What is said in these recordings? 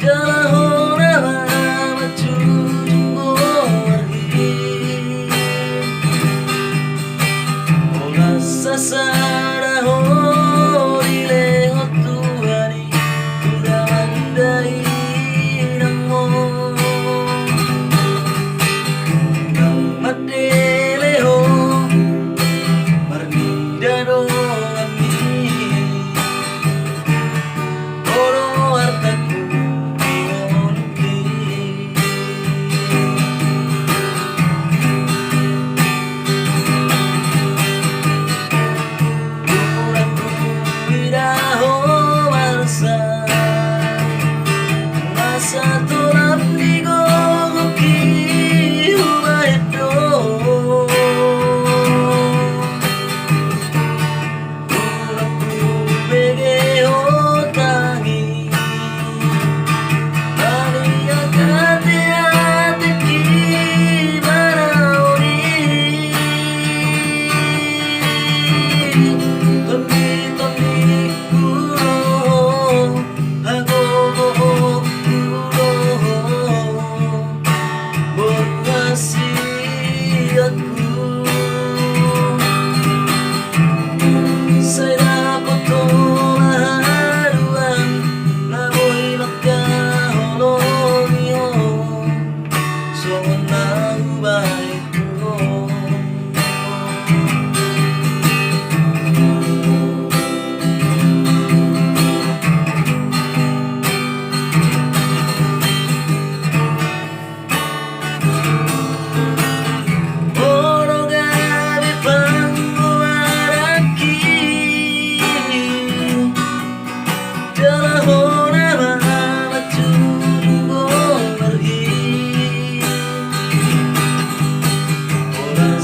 Jalahona maju junggo pergi olah sasara horile hotuari udah mandai namo namadele ho marnidano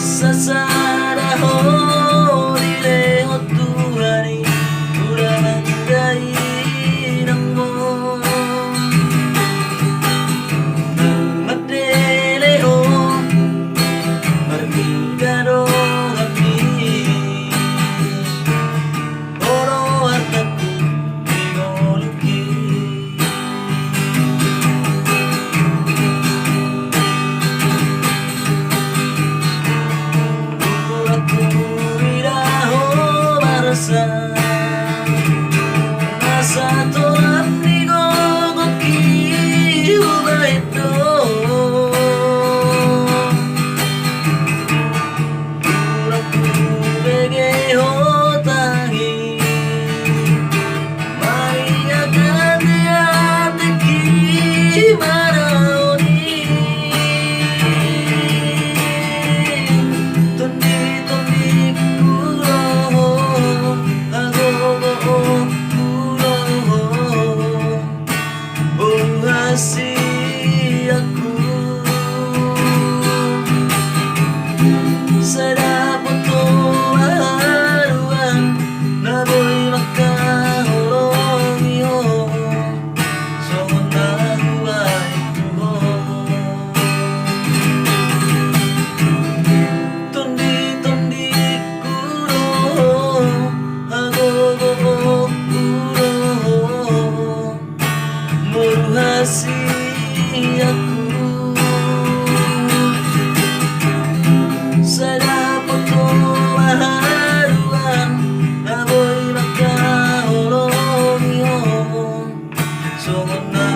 Sasara horile hotuari udah mandai namo namadele ho marnidano kami oro hartaku dimiliki Nasa tolak ni gogoki ubaito Puraku bege hotangi Maria kate ateki maraoni Tondi tondi kasih aku sedap untuk haruan na boy makaholong iyo songon na huway tuho tondi tondi kuro agogo kuro morhasi aku sedap untuk haruan na boy makaholong iyo songon na